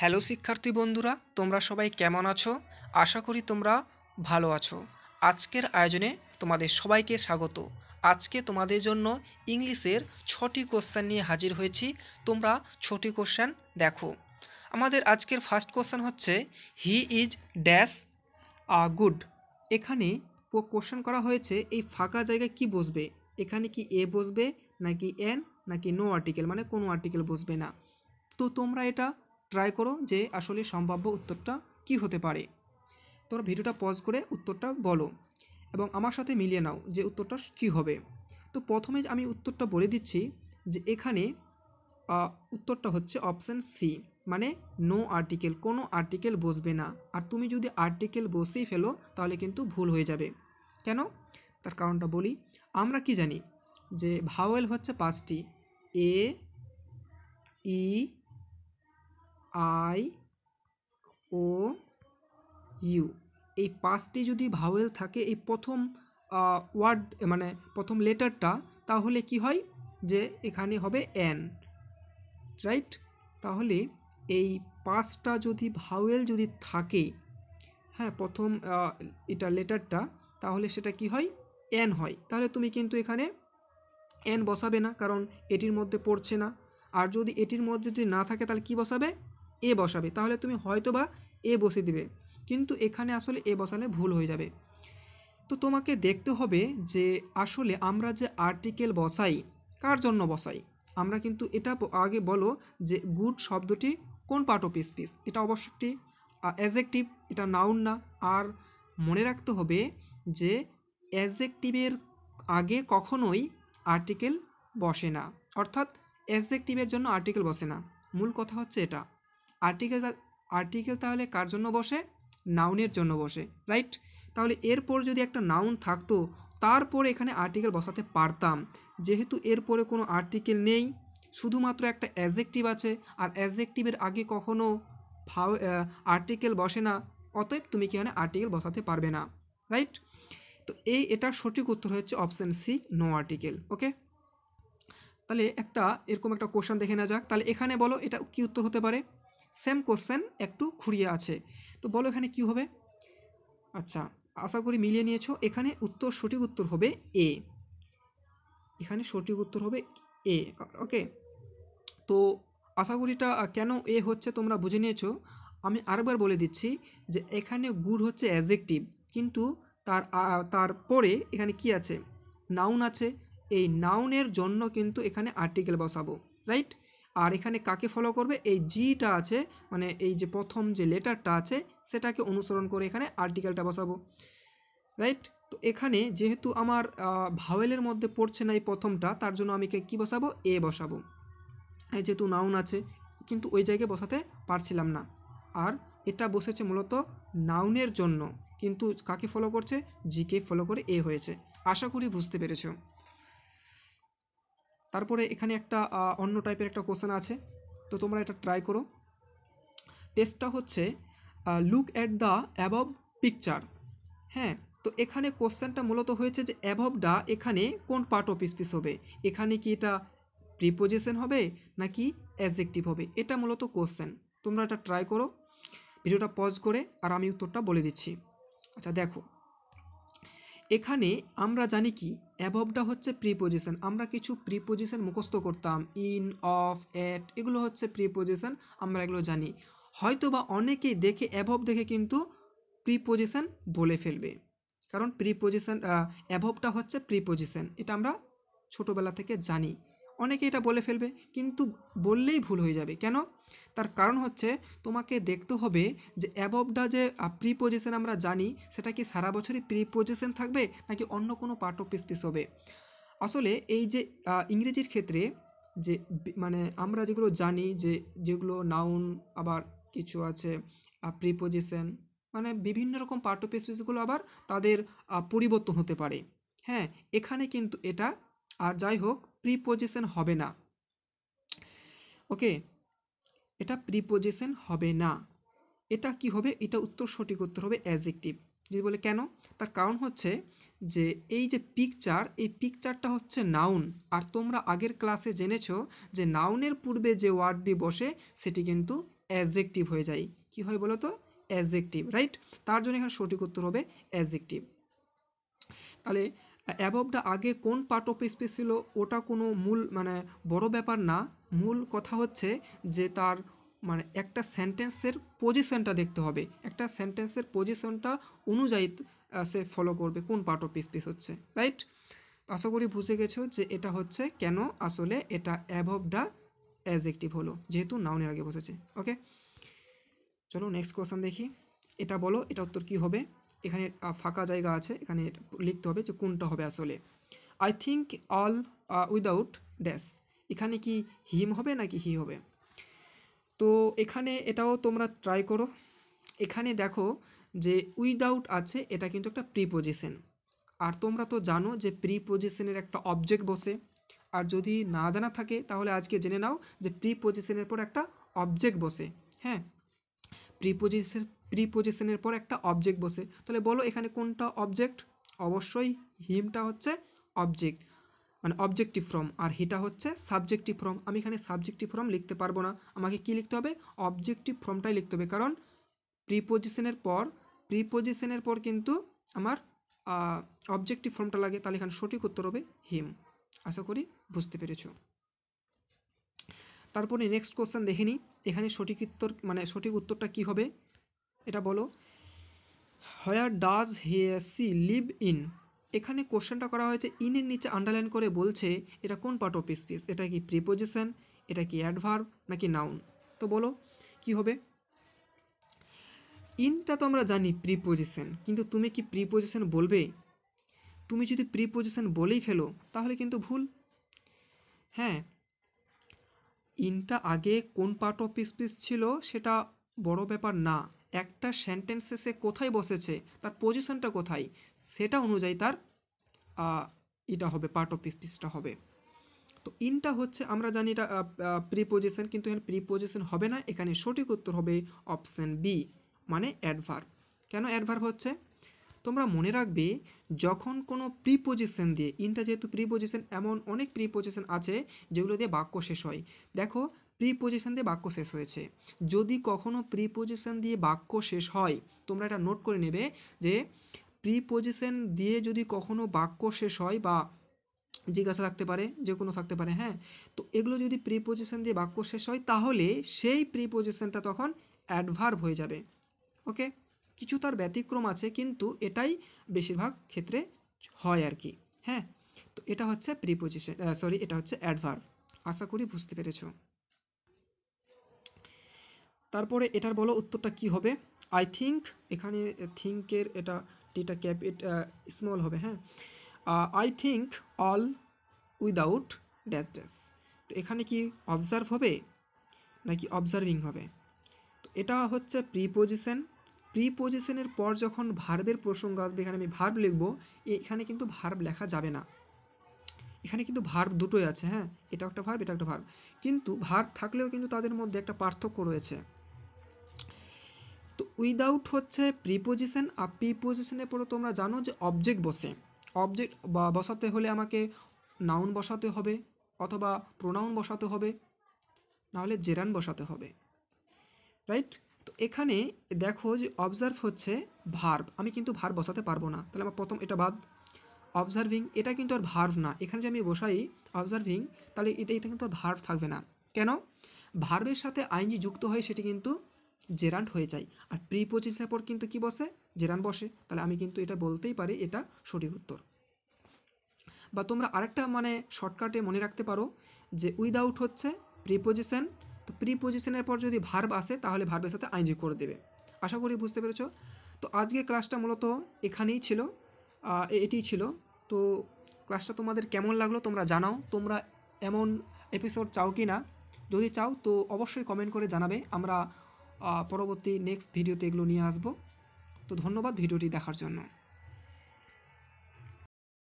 Hello শিক্ষার্থী বন্ধুরা, তোমরা সবাই কেমন আছো? আশা করি তোমরা ভালো আছো। আজকের আয়োজনে তোমাদের সবাইকে স্বাগত। আজকে তোমাদের জন্য ইংলিশের 6টি কোশ্চেন নিয়ে হাজির হয়েছি। তোমরা 6টি কোশ্চেন দেখো। আমাদের আজকের ফার্স্ট কোশ্চেন হচ্ছে হি ইজ ড্যাশ গুড। এখানে কোশ্চেন করা হয়েছে এই ফাঁকা জায়গায় কি বসবে, এখানে কি এ বসবে নাকি এন নাকি নো আর্টিকেল, মানে কোনো আর্টিকেল বসবে না। তো তোমরা এটা ট্রাই করো যে আসলে সম্ভাব্য উত্তরটা কি হতে পারে। তোমরা ভিডিওটা পজ করে উত্তরটা বলো এবং আমার সাথে মিলিয়ে নাও যে উত্তরটা কী হবে। তো প্রথমে আমি উত্তরটা বলে দিচ্ছি যে এখানে উত্তরটা হচ্ছে অপশান সি, মানে নো আর্টিকেল, কোনো আর্টিকেল বসবে না। আর তুমি যদি আর্টিকেল বসেই ফেলো তাহলে কিন্তু ভুল হয়ে যাবে। কেন? তার কারণটা বলি। আমরা কি জানি যে ভাওয়েল হচ্ছে 5টি, এ, ই, আই, ও, ইউ। এই 5টি যদি ভাওয়েল থাকে এই প্রথম ওয়ার্ড, মানে প্রথম লেটারটা, তাহলে কি হয় যে এখানে হবে এন, রাইট? তাহলে এই 5টা যদি ভাওয়েল যদি থাকে, হ্যাঁ, প্রথম এটা লেটারটা, তাহলে সেটা কি হয়? এন হয়। তাহলে তুমি কিন্তু এখানে এন বসাবে না, কারণ এটির মধ্যে পড়ছে না। আর যদি এটির মধ্যে যদি না থাকে তাহলে কি বসাবে? এ বসাবে। তাহলে তুমি হয়তো বা এ বসে দিবে, কিন্তু এখানে আসলে এ বসালে ভুল হয়ে যাবে। তো তোমাকে দেখতে হবে যে আসলে আমরা যে আর্টিকেল বসাই কার জন্য বসাই। আমরা কিন্তু এটা আগে বলো যে গুড শব্দটি কোন পার্ট অফ স্পিচ। এটা অবশ্যই একটি অ্যাডজেক্টিভ, এটা নাউন না। আর মনে রাখতে হবে যে অ্যাডজেক্টিভের আগে কখনোই আর্টিকেল বসে না, অর্থাৎ অ্যাডজেক্টিভের জন্য আর্টিকেল বসে না। মূল কথা হচ্ছে এটা। আর্টিকেল আর্টিকেল তাহলে কার জন্য বসে? নাউনের জন্য বসে, রাইট? তাহলে এরপর যদি একটা নাউন থাকতো তারপরে এখানে আর্টিকেল বসাতে পারতাম। যেহেতু এরপরে কোনো আর্টিকেল নেই, শুধুমাত্র একটা অ্যাডজেক্টিভ আছে, আর অ্যাডজেক্টিভের আগে কখনো আর্টিকেল বসে না, অতএব তুমি কি এখানে আর্টিকেল বসাতে পারবে না, রাইট? তো এটার সঠিক উত্তর হচ্ছে অপশান সি, নো আর্টিকেল। ওকে, তাহলে এরকম একটা কোশ্চেন দেখে নেওয়া যাক। তাহলে এখানে বলো এটা কি উত্তর হতে পারে। সেম কোশ্চেন, একটু খুঁড়িয়ে আছে। তো বলো এখানে কি হবে। আচ্ছা, আশা করি মিলিয়ে নিয়েছো। এখানে সঠিক উত্তর হবে এ। এখানে সঠিক উত্তর হবে এ। ওকে, তো আশা করি এটা কেন এ হচ্ছে তোমরা বুঝে নিয়েছো। আমি আরেকবার বলে দিচ্ছি যে এখানে গুড হচ্ছে অ্যাডজেক্টিভ, কিন্তু তারপরে এখানে কি আছে? নাউন আছে। এই নাউনের জন্য কিন্তু এখানে আর্টিকেল বসাবো, রাইট? আর এখানে কাকে ফলো করবে? এই জিটা আছে, মানে এই যে প্রথম যে লেটারটা আছে সেটাকে অনুসরণ করে এখানে আর্টিকেলটা বসাবো, রাইট? তো এখানে যেহেতু আমার ভাওয়েলের মধ্যে পড়ছে না এই প্রথমটা, তার জন্য আমি কি বসাবো? এ বসাবো। এই যেহেতু নাউন আছে, কিন্তু ওই জায়গায় বসাতে পারছিলাম না। আর এটা বসেছে মূলত নাউনের জন্য, কিন্তু কাকে ফলো করছে? জিকে ফলো করে এ হয়েছে। আশা করি বুঝতে পেরেছো। তারপরে এখানে একটা অন্য টাইপের একটা কোশ্চেন আছে, তো তোমরা এটা ট্রাই করো। টেস্টটা হচ্ছে look at the above picture. হ্যাঁ, তো এখানে কোশ্চেনটা মূলত হয়েছে যে অ্যাবভটা এখানে কোন পার্ট অফ স্পিচ হবে। এখানে কি এটা প্রিপোজিশন হবে নাকি অ্যাডজেক্টিভ হবে, এটা মূলত কোশ্চেন। তোমরা এটা ট্রাই করো ভিডিওটা পজ করে, আর আমি উত্তরটা বলে দিচ্ছি। আচ্ছা দেখো, এখানে আমরা জানি কি অ্যাবভটা হচ্ছে প্রিপোজিশন। আমরা কিছু প্রিপোজিশন মুখস্থ করতাম, ইন, অফ, এট, এগুলো হচ্ছে প্রিপোজিশন, আমরা এগুলো জানি। হয়তো বা অনেকেই দেখে অ্যাবভ দেখে কিন্তু প্রিপোজিশন বলে ফেলবে, কারণ প্রিপোজিশন অ্যাবভটা হচ্ছে প্রিপোজিশন, এটা আমরা ছোটোবেলা থেকে জানি। অনেকে এটা বলে ফেলবে, কিন্তু বললেই ভুল হয়ে যাবে। কেন? তার কারণ হচ্ছে তোমাকে দেখতে হবে যে অ্যাবভটা যে প্রিপোজিশন আমরা জানি, সেটা কি সারা বছরই প্রিপোজিশন থাকবে নাকি অন্য কোনো পার্ট অফ স্পিচ হবে। আসলে এই যে ইংরেজির ক্ষেত্রে যে মানে আমরা যেগুলো জানি যে যেগুলো নাউন, আবার কিছু আছে প্রিপোজিশন, মানে বিভিন্ন রকম পার্ট অফ স্পিচগুলো আবার তাদের পরিবর্তন হতে পারে। হ্যাঁ, এখানে কিন্তু এটা আর যাই হোক প্রিপোজিশন হবে না। ওকে, এটা প্রিপোজিশন হবে না। এটা কি হবে? এটা সঠিক উত্তর হবে অ্যাডজেক্টিভ। যদি বলে কেন, তার কারণ হচ্ছে যে এই যে পিকচার, এই পিকচারটা হচ্ছে নাউন। আর তোমরা আগের ক্লাসে জেনেছো যে নাউনের পূর্বে যে ওয়ার্ডটি বসে সেটি কিন্তু অ্যাডজেক্টিভ হয়ে যায়। কি হয় বলো তো? Adjective, right? তার জন্য এখানে সঠিক উত্তর হবে অ্যাডজেক্টিভ। তাহলে অ্যাবভটা আগে কোন পার্ট অফ স্পিচ ছিল ওটা কোনো মূল মানে বড় ব্যাপার না। মূল কথা হচ্ছে যে তার মানে একটা সেন্টেন্সের পজিশনটা দেখতে হবে, একটা সেন্টেন্সের পজিশনটা অনুযায়ী সে ফলো করবে কোন পার্ট অফ স্পিচ হচ্ছে, রাইট? আশা করি বুঝে গেছো যে এটা হচ্ছে কেন আসলে এটা অ্যাবভটা অ্যাডজেক্টিভ হলো, যেহেতু নাউনের আগে বসেছে। ওকে, চলো নেক্সট কোয়েশ্চন দেখি। এটা বলো, এটা উত্তর কী হবে? এখানে ফাঁকা জায়গা আছে, এখানে লিখতে হবে যে কোনটা হবে আসলে। I think all without dash, এখানে কি হিম হবে নাকি হি হবে? তো এখানে এটাও তোমরা ট্রাই করো। এখানে দেখো যে উইদাউট আছে, এটা কিন্তু একটা প্রিপোজিশন, আর তোমরা তো জানো যে প্রিপোজিশনের একটা অবজেক্ট বসে। আর যদি না জানা থাকে তাহলে আজকে জেনে নাও যে প্রিপোজিশনের পর একটা অবজেক্ট বসে। হ্যাঁ, প্রিপোজিশনের পর একটা অবজেক্ট বসে। তাহলে বলো এখানে কোনটা অবজেক্ট? অবশ্যই হিমটা হচ্ছে অবজেক্ট, মানে অবজেক্টিভ ফর্ম, আর হিটা হচ্ছে সাবজেক্টিভ ফর্ম। আমি এখানে সাবজেক্টিভ ফর্ম লিখতে পারবো না, আমাকে কি লিখতে হবে? অবজেক্টিভ ফর্মটাই লিখতে হবে, কারণ প্রিপোজিশনের পর কিন্তু আমার অবজেক্টিভ ফর্মটা লাগে। তাহলে এখানে সঠিক উত্তর হবে হিম। আশা করি বুঝতে পেরেছো। তারপরে নেক্সট কোশ্চেন দেখে নিই, এখানে সঠিক উত্তরটা কি হবে এটা বলো। Where does she live in, এখানে কোশ্চেনটা করা হয়েছে ইনের নিচে আন্ডারলাইন করে বলছে এটা কোন পার্ট অফ স্পিচ, এটা কি প্রিপোজিশন, এটা কি অ্যাডভার্ব নাকি নাউন? তো বলো কি হবে? ইনটা তো আমরা জানি প্রিপোজিশন, কিন্তু তুমি কি প্রিপোজিশন বলবে? তুমি যদি প্রিপোজিশন বলেই ফেলো তাহলে কিন্তু ভুল। হ্যাঁ, ইনটা আগে কোন পার্ট অফ স্পিচ ছিল সেটা বড় ব্যাপার না, একটা সেন্টেন্সে সে কোথায় বসেছে, তার পজিশনটা কোথায়, সেটা অনুযায়ী তার এটা হবে, পার্ট অফ স্পিচটা হবে। তো ইনটা হচ্ছে আমরা জানি এটা প্রিপোজিশন, কিন্তু এখানে প্রিপোজিশন হবে না, এখানে সঠিক উত্তর হবে অপশান বি, মানে অ্যাডভার্ব। কেন অ্যাডভার্ব হচ্ছে? তোমরা মনে রাখবে যখন কোনো প্রিপোজিশন দিয়ে, ইনটা যেহেতু প্রিপোজিশন, এমন অনেক প্রিপোজিশন আছে যেগুলো দিয়ে বাক্য শেষ হয়। দেখো প্রিপোজিশন দিয়ে বাক্য শেষ হয়েছে, যদি কখনো প্রিপোজিশন দিয়ে বাক্য শেষ হয় তোমরা এটা নোট করে নেবে যে প্রিপোজিশন দিয়ে যদি কখনো বাক্য শেষ হয় বা জিজ্ঞাসা থাকতে পারে, যে কোনো থাকতে পারে, হ্যাঁ, তো এগুলো যদি প্রিপোজিশন দিয়ে বাক্য শেষ হয় তাহলে সেই প্রিপোজিশনটা তখন অ্যাডভার্ব হয়ে যাবে। ওকে, কিছু তার ব্যতিক্রম আছে কিন্তু এটাই বেশিরভাগ ক্ষেত্রে হয় আর কি। হ্যাঁ, তো এটা হচ্ছে প্রিপোজিশন, এটা হচ্ছে অ্যাডভার্ব। আশা করি বুঝতে পেরেছো। তারপরে এটার বলো উত্তরটা কি হবে। আই থিঙ্ক, এখানে থিঙ্কের এটা টিটা স্মল হবে। হ্যাঁ, I think all without dash dash, তো এখানে কি অবজার্ভ হবে নাকি অবজার্ভিং হবে? তো এটা হচ্ছে প্রিপোজিশন, প্রিপোজিশনের পর যখন ভার্বের প্রসঙ্গ আসবে এখানে আমি ভার্ব লিখব, এখানে কিন্তু ভার্ব লেখা যাবে না, এখানে কিন্তু ভার্ব দুটোই আছে। হ্যাঁ, এটা একটা ভার্ব, এটা একটা ভার্ব, কিন্তু ভার্ব থাকলেও কিন্তু তাদের মধ্যে একটা পার্থক্য রয়েছে। তো উইদাউট হচ্ছে প্রিপোজিশন, আর প্রিপোজিশনের পরে তোমরা জানো যে অবজেক্ট বসে, অবজেক্ট বসাতে হলে আমাকে নাউন বসাতে হবে অথবা প্রোনাউন বসাতে হবে, নাহলে জেরান বসাতে হবে, রাইট? তো এখানে দেখো যে অবজার্ভ হচ্ছে ভার্ব, আমি কিন্তু ভার্ব বসাতে পারবো না, তাহলে আমার প্রথম এটা বাদ। অবজার্ভিং, এটা কিন্তু আর ভার্ব না, এখানে যদি আমি বসাই অবজার্ভিং তাহলে এটা কিন্তু আর ভার্ব থাকবে না। কেন? ভার্বের সাথে আইনজি যুক্ত হয়ে সেটি কিন্তু জেরান্ড হয়ে যায়, আর প্রিপোজিশনের পর কিন্তু কি বসে? জেরান্ড বসে, তাহলে আমি কিন্তু এটা বলতেই পারি এটা সঠিক উত্তর। বা তোমরা আরেকটা শর্টকাটে মনে রাখতে পারো যে উইদাউট হচ্ছে প্রিপোজিশন, তো প্রিপোজিশনের পর যদি ভার্ব আসে তাহলে ভার্বের সাথে আইনজি করে দেবে। আশা করি বুঝতে পেরেছো। তো আজকের ক্লাসটা মূলত এখানেই ছিল, এটিই ছিল। তো ক্লাসটা তোমাদের কেমন লাগলো তোমরা জানাও, তোমরা এমন এপিসোড চাও কি না, যদি চাও তো অবশ্যই কমেন্ট করে জানাবে, আমরা পরবর্তী নেক্সট ভিডিওতে এগুলো নিয়ে আসবো। তো ধন্যবাদ ভিডিওটি দেখার জন্য।